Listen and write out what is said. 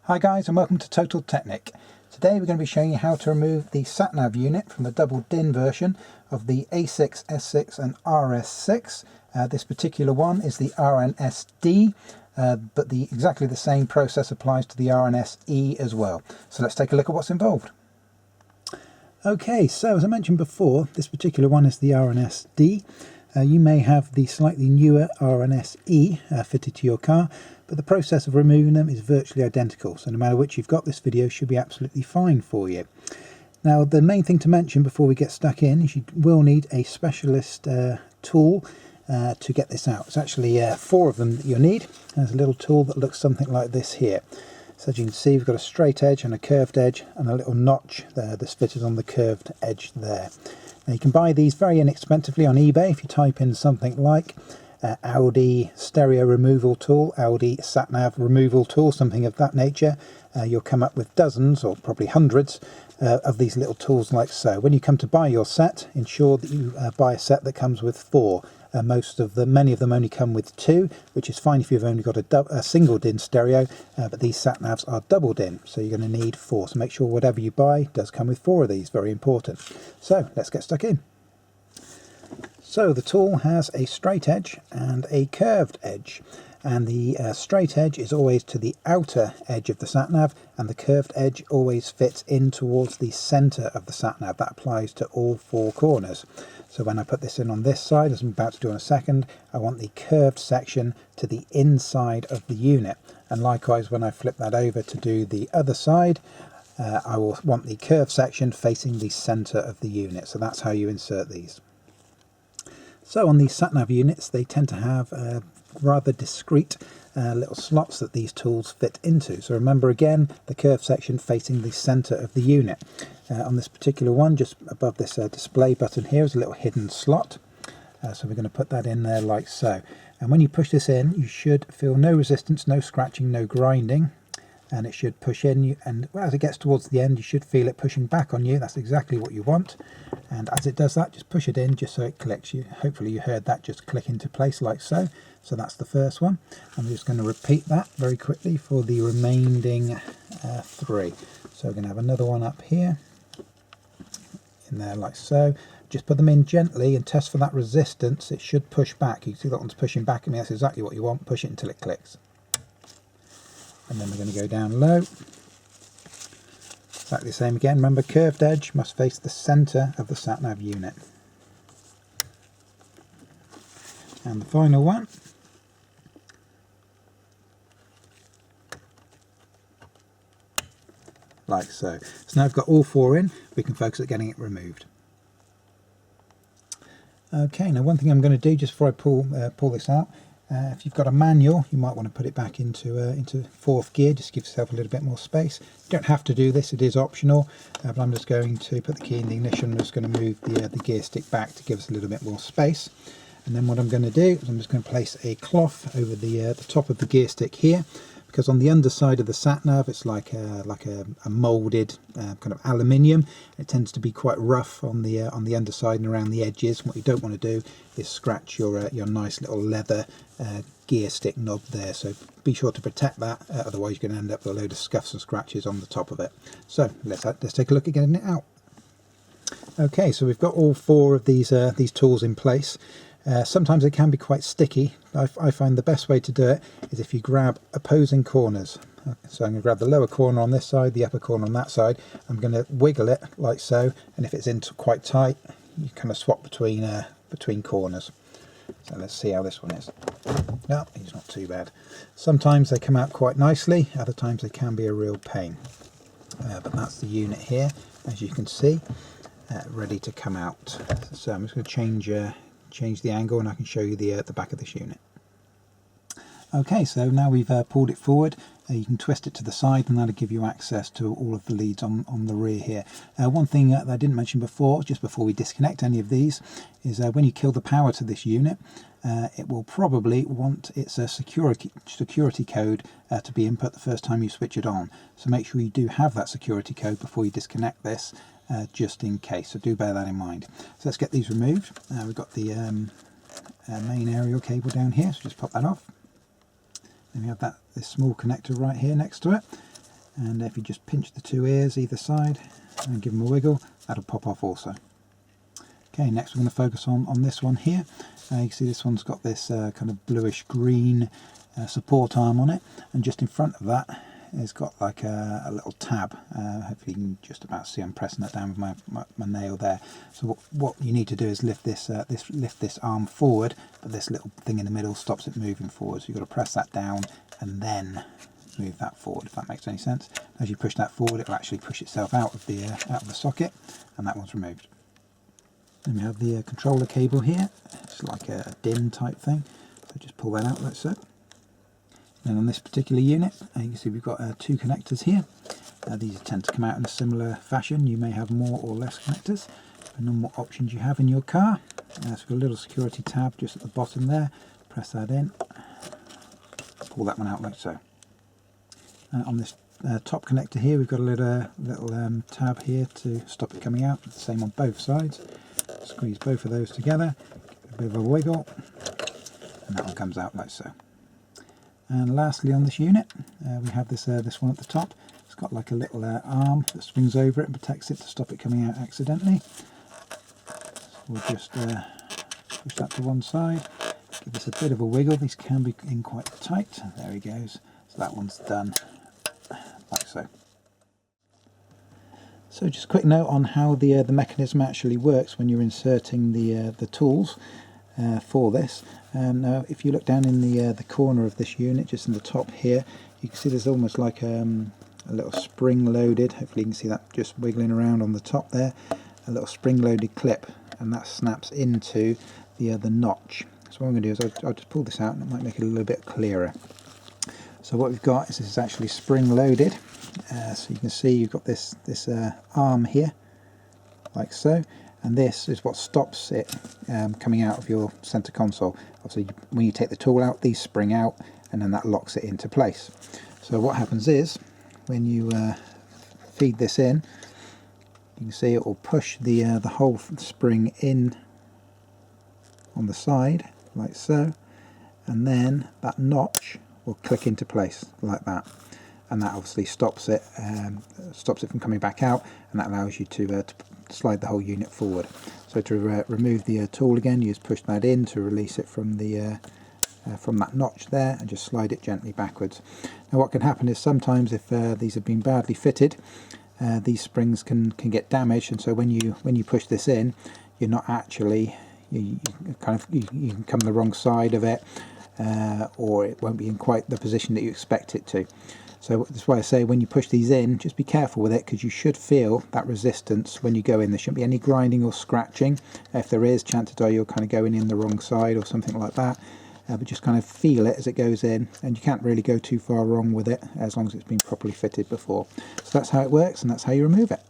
Hi guys, and welcome to Total Technik. Today we're going to be showing you how to remove the Sat Nav unit from the double DIN version of the A6, S6 and RS6. This particular one is the RNS-D, but exactly the same process applies to the RNS-E as well. So let's take a look at what's involved. Okay, so as I mentioned before, this particular one is the RNS-D. You may have the slightly newer RNS-E fitted to your car, but the process of removing them is virtually identical, so no matter which you've got, this video should be absolutely fine for you. Now, the main thing to mention before we get stuck in is you will need a specialist tool to get this out. It's actually 4 of them that you'll need. There's a little tool that looks something like this here. So as you can see, we've got a straight edge and a curved edge and a little notch there that's fitted on the curved edge there. Now you can buy these very inexpensively on eBay if you type in something like Audi stereo removal tool, Audi Sat Nav removal tool, something of that nature. You'll come up with dozens or probably hundreds of these little tools like so. When you come to buy your set, ensure that you buy a set that comes with 4. Many of them only come with 2, which is fine if you've only got a single DIN stereo, but these sat navs are double DIN, so you're going to need 4. So make sure whatever you buy does come with 4 of these, very important. So let's get stuck in. So the tool has a straight edge and a curved edge, and the straight edge is always to the outer edge of the sat nav, and the curved edge always fits in towards the center of the sat nav. That applies to all 4 corners. So when I put this in on this side, as I'm about to do in a second, I want the curved section to the inside of the unit, and likewise when I flip that over to do the other side, I will want the curved section facing the center of the unit. So that's how you insert these. So on these sat nav units, they tend to have rather discreet little slots that these tools fit into. So remember again, the curved section facing the center of the unit. On this particular one, just above this display button here is a little hidden slot. So we're going to put that in there like so. And when you push this in, you should feel no resistance, no scratching, no grinding. And it should push in, and as it gets towards the end, you should feel it pushing back on you. That's exactly what you want. And as it does that, just push it in just so it clicks. Hopefully you heard that just click into place like so. So that's the first one. I'm just going to repeat that very quickly for the remaining 3. So we're going to have another one up here, in there like so. Just put them in gently and test for that resistance. It should push back. You can see that one's pushing back at me. That's exactly what you want. Push it until it clicks. And then we're going to go down low. Exactly the same again. Remember, curved edge must face the center of the sat nav unit. And the final one. Like so. So now I've got all 4 in, we can focus at getting it removed. Okay, now one thing I'm going to do just before I pull this out, if you've got a manual, you might want to put it back into 4th gear, just give yourself a little bit more space. You don't have to do this, it is optional, but I'm just going to put the key in the ignition. I'm just going to move the gear stick back to give us a little bit more space. And then what I'm going to do is I'm just going to place a cloth over the top of the gear stick here, because on the underside of the sat nav it's like a moulded kind of aluminium. It tends to be quite rough on the underside and around the edges. What you don't want to do is scratch your nice little leather gear stick knob there, so be sure to protect that, otherwise you're going to end up with a load of scuffs and scratches on the top of it. So let's take a look at getting it out. Okay, so we've got all 4 of these tools in place. Sometimes it can be quite sticky. I find the best way to do it is if you grab opposing corners. So I'm going to grab the lower corner on this side, the upper corner on that side. I'm going to wiggle it like so, and if it's in quite tight, you kind of swap between corners. So let's see how this one is. No, it's not too bad. Sometimes they come out quite nicely, other times they can be a real pain. But that's the unit here, as you can see, ready to come out. So I'm just going to change the angle and I can show you the back of this unit. Okay, so now we've pulled it forward, you can twist it to the side and that'll give you access to all of the leads on the rear here. One thing that I didn't mention before, just before we disconnect any of these, is when you kill the power to this unit, it will probably want its security code to be input the first time you switch it on. So make sure you do have that security code before you disconnect this, just in case. So do bear that in mind. So let's get these removed. We've got the main aerial cable down here, so just pop that off. Then we have this small connector right here next to it. and if you just pinch the two ears either side and give them a wiggle, that'll pop off also. Okay, next we're going to focus on this one here. You can see this one's got this kind of bluish green support arm on it, and just in front of that it's got like a little tab. Hopefully you can just about see I'm pressing that down with my nail there. So what you need to do is lift this arm forward, but this little thing in the middle stops it moving forward. So you've got to press that down and then move that forward, if that makes any sense. As you push that forward, it will actually push itself out of the socket, and that one's removed. Then we have the controller cable here. It's like a DIN type thing. So just pull that out like so. And on this particular unit, you can see we've got two connectors here. These tend to come out in a similar fashion. You may have more or less connectors, depending on what options you have in your car. So we've got a little security tab just at the bottom there. Press that in. Pull that one out like so. On this top connector here, we've got a little tab here to stop it coming out. The same on both sides. Squeeze both of those together, give a bit of a wiggle, and that one comes out like so. And lastly on this unit, we have this one at the top. It's got like a little arm that swings over it and protects it to stop it coming out accidentally. So we'll just push that to one side, give this a bit of a wiggle. These can be in quite tight. There he goes. So that one's done like so. So just a quick note on how the mechanism actually works when you're inserting the tools for this. Now if you look down in the corner of this unit, just in the top here, you can see there's almost like a little spring loaded, hopefully you can see that just wiggling around on the top there, a little spring loaded clip, and that snaps into the notch. So what I'm going to do is I'll just pull this out and it might make it a little bit clearer. So what we've got is this is actually spring loaded. So you can see you've got this arm here, like so, and this is what stops it coming out of your center console. Obviously, when you take the tool out, these spring out, and then that locks it into place. So what happens is, when you feed this in, you can see it will push the whole spring in on the side, like so, and then that notch will click into place like that. And that obviously stops it from coming back out, and that allows you to slide the whole unit forward. So to remove the tool again, you just push that in to release it from that notch there, and just slide it gently backwards. Now what can happen is sometimes if these have been badly fitted, these springs can get damaged, and so when you push this in, you're not actually you can come the wrong side of it, or it won't be in quite the position that you expect it to. So that's why I say when you push these in, just be careful with it, because you should feel that resistance when you go in. There shouldn't be any grinding or scratching. If there is, chances are you're kind of going in the wrong side or something like that. But just kind of feel it as it goes in, and you can't really go too far wrong with it as long as it's been properly fitted before. So that's how it works, and that's how you remove it.